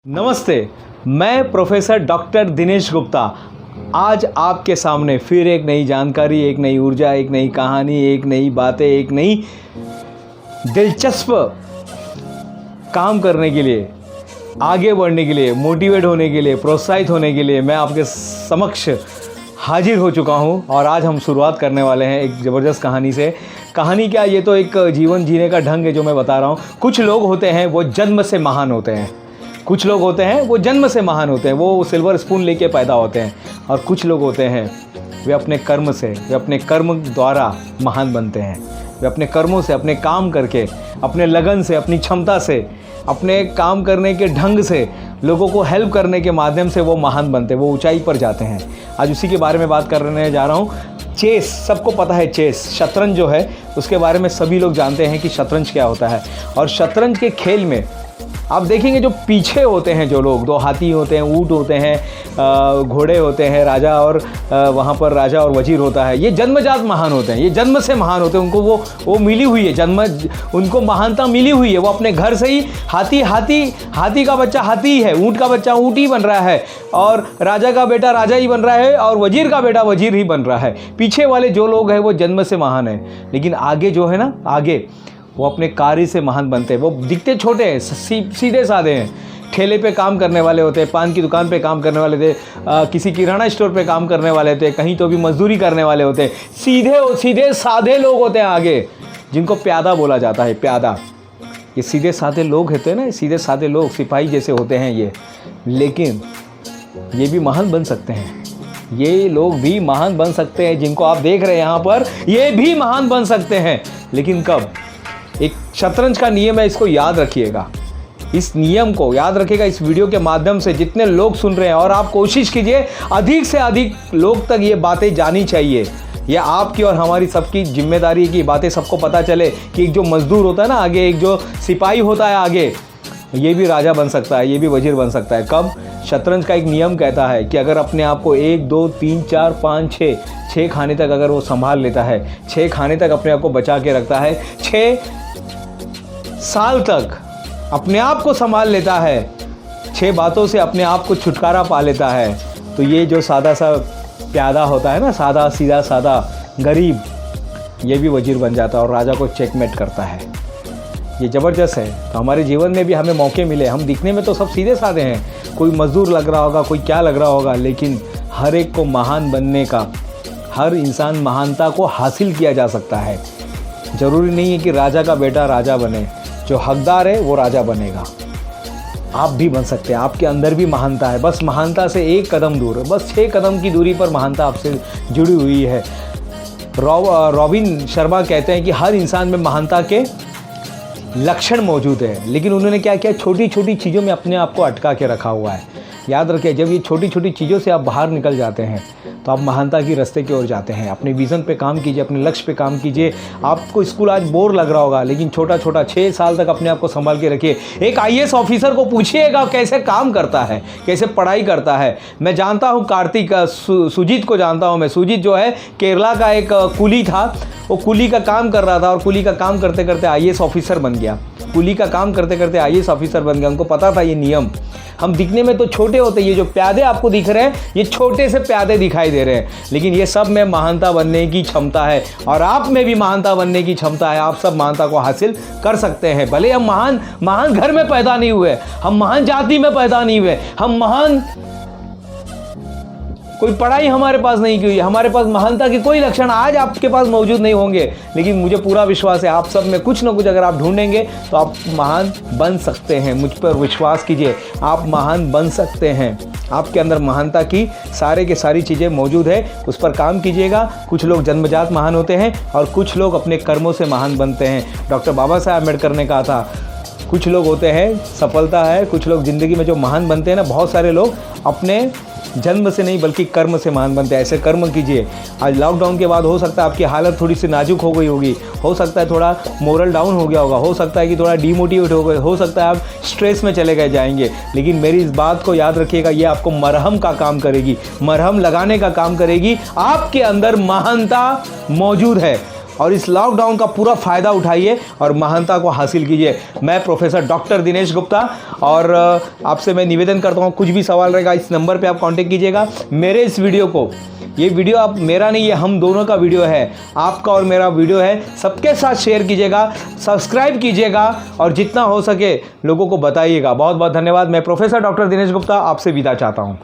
नमस्ते, मैं professor doctor Dinesh Gupta आज आपके सामने फिर एक नई जानकारी, एक नई ऊर्जा, एक नई कहानी, एक नई बातें, एक नई दिलचस्प काम करने के लिए, आगे बढ़ने के लिए, मोटिवेट होने के लिए, प्रोत्साहित होने के लिए मैं आपके समक्ष हाजिर हो चुका हूं। और आज हम शुरुआत करने वाले हैं एक ज़बरदस्त कहानी से। कहानी क्या, ये तो एक जीवन जीने का ढंग है जो मैं बता रहा हूं। कुछ लोग होते हैं वो जन्म से महान होते हैं, कुछ लोग होते हैं वो जन्म से महान होते हैं, वो सिल्वर स्पून लेके पैदा होते हैं। और कुछ लोग होते हैं वे अपने कर्म से, वे अपने कर्म द्वारा महान बनते हैं। वे अपने कर्मों से, अपने काम करके, अपने लगन से, अपनी क्षमता से, अपने काम करने के ढंग से, लोगों को हेल्प करने के माध्यम से वो महान बनते हैं, वो ऊंचाई पर जाते हैं। आज उसी के बारे में बात करने जा रहा हूँ। चेस, सबको पता है चेस, शतरंज जो है उसके बारे में सभी लोग जानते हैं कि शतरंज क्या होता है। और शतरंज के खेल में आप देखेंगे जो पीछे होते हैं जो लोग, दो हाथी होते हैं, ऊंट होते हैं, घोड़े होते हैं, राजा और वहाँ पर राजा और वजीर होता है। ये जन्मजात महान होते हैं, ये जन्म से महान होते हैं। उनको वो मिली हुई है, उनको महानता मिली हुई है। वो अपने घर से ही हाथी का बच्चा हाथी है, ऊँट का बच्चा ऊँट ही बन रहा है, और राजा का बेटा राजा ही बन रहा है, और वजीर का बेटा वजीर ही बन रहा है। पीछे वाले जो लोग हैं वो जन्म से महान है, लेकिन आगे जो है ना, आगे वो अपने कार्य से महान बनते हैं। वो दिखते छोटे हैं, सीधे साधे हैं, ठेले पे काम करने वाले होते हैं, पान की दुकान पे काम करने वाले थे, किसी किराना स्टोर पे काम करने वाले थे, कहीं तो भी मजदूरी करने वाले होते हैं। सीधे साधे लोग होते हैं आगे, जिनको प्यादा बोला जाता है। प्यादा, ये सीधे साधे लोग होते हैं ना, सीधे साधे लोग, सिपाही जैसे होते हैं ये, लेकिन ये भी महान बन सकते हैं। ये लोग भी महान बन सकते हैं, जिनको आप देख रहे हैं यहाँ पर, ये भी महान बन सकते हैं। लेकिन कब? एक शतरंज का नियम है, इसको याद रखिएगा। इस नियम को याद रखिएगा। इस वीडियो के माध्यम से जितने लोग सुन रहे हैं, और आप कोशिश कीजिए अधिक से अधिक लोग तक ये बातें जानी चाहिए। ये आपकी और हमारी सबकी जिम्मेदारी है कि बातें सबको पता चले कि एक जो मजदूर होता है ना आगे, एक जो सिपाही होता है आगे, ये भी राजा बन सकता है, ये भी वजीर बन सकता है। कब? शतरंज का एक नियम कहता है कि अगर अपने आप को 1 2 3 4 5 6 खाने तक अगर वो संभाल लेता है, 6 खाने तक अपने आप को बचा के रखता है, 6 साल तक अपने आप को संभाल लेता है, 6 बातों से अपने आप को छुटकारा पा लेता है, तो ये जो सादा सा प्यादा होता है ना, सादा सीधा सादा गरीब, ये भी वजीर बन जाता है और राजा को चेकमेट करता है। ये ज़बरदस्त है। तो हमारे जीवन में भी हमें मौके मिले। हम दिखने में तो सब सीधे साधे हैं, कोई मजदूर लग रहा होगा, कोई क्या लग रहा होगा, लेकिन हर एक को महान बनने का, हर इंसान महानता को हासिल किया जा सकता है। ज़रूरी नहीं है कि राजा का बेटा राजा बने, जो हकदार है वो राजा बनेगा। आप भी बन सकते हैं, आपके अंदर भी महानता है, बस महानता से एक कदम दूर है, बस 6 कदम की दूरी पर महानता आपसे जुड़ी हुई है। रॉबिन शर्मा कहते हैं कि हर इंसान में महानता के लक्षण मौजूद है, लेकिन उन्होंने क्या किया, छोटी छोटी चीज़ों में अपने आप को अटका के रखा हुआ है। याद रखिए, जब ये छोटी छोटी चीज़ों से आप बाहर निकल जाते हैं तो आप महानता की रास्ते की ओर जाते हैं। अपने विज़न पे काम कीजिए, अपने लक्ष्य पे काम कीजिए। आपको स्कूल आज बोर लग रहा होगा, लेकिन छोटा छोटा 6 साल तक अपने आप को संभाल के रखिए। एक IAS ऑफिसर को पूछिएगा कैसे काम करता है, कैसे पढ़ाई करता है। मैं जानता हूँ कार्तिक, सुजीत को जानता हूँ मैं। सुजीत जो है केरला का एक कुली था, वो कुली का काम कर रहा था, और कुली का काम करते करते IAS ऑफिसर बन गया। कुली का काम करते करते IAS ऑफिसर बन गया। उनको पता था ये नियम। हम दिखने में तो छोटे होते हैं, ये जो प्यादे आपको दिख रहे हैं, ये छोटे से प्यादे दिखाई दे रहे हैं, लेकिन ये सब में महानता बनने की क्षमता है, और आप में भी महानता बनने की क्षमता है। आप सब महानता को हासिल कर सकते हैं। भले हम महान घर में पैदा नहीं हुए, हम महान जाति में पैदा नहीं हुए, हम महान कोई पढ़ाई हमारे पास नहीं की हुई, हमारे पास महानता के कोई लक्षण आज आपके पास मौजूद नहीं होंगे, लेकिन मुझे पूरा विश्वास है आप सब में कुछ ना कुछ अगर आप ढूंढेंगे तो आप महान बन सकते हैं। मुझ पर विश्वास कीजिए, आप महान बन सकते हैं। आपके अंदर महानता की सारे के सारी चीज़ें मौजूद है, उस पर काम कीजिएगा। कुछ लोग जन्मजात महान होते हैं और कुछ लोग अपने कर्मों से महान बनते हैं। डॉक्टर बाबा साहब अम्बेडकर ने कहा था, कुछ लोग होते हैं सफलता है, कुछ लोग ज़िंदगी में जो महान बनते हैं ना, बहुत सारे लोग अपने जन्म से नहीं बल्कि कर्म से महान बनते हैं। ऐसे कर्म कीजिए। आज लॉकडाउन के बाद हो सकता है आपकी हालत थोड़ी सी नाजुक हो गई होगी, हो सकता है थोड़ा मोरल डाउन हो गया होगा, हो सकता है कि थोड़ा डीमोटिवेट हो गए, हो सकता है आप स्ट्रेस में चले गए जाएंगे, लेकिन मेरी इस बात को याद रखिएगा, ये आपको मरहम का काम करेगी, मरहम लगाने का काम करेगी। आपके अंदर महानता मौजूद है, और इस लॉकडाउन का पूरा फ़ायदा उठाइए और महानता को हासिल कीजिए। मैं प्रोफेसर डॉक्टर दिनेश गुप्ता, और आपसे मैं निवेदन करता हूँ, कुछ भी सवाल रहेगा इस नंबर पे आप कांटेक्ट कीजिएगा। मेरे इस वीडियो को, ये वीडियो आप मेरा नहीं, ये हम दोनों का वीडियो है, आपका और मेरा वीडियो है, सबके साथ शेयर कीजिएगा, सब्सक्राइब कीजिएगा और जितना हो सके लोगों को बताइएगा। बहुत बहुत धन्यवाद। मैं प्रोफेसर डॉक्टर दिनेश गुप्ता आपसे विदा चाहता हूँ।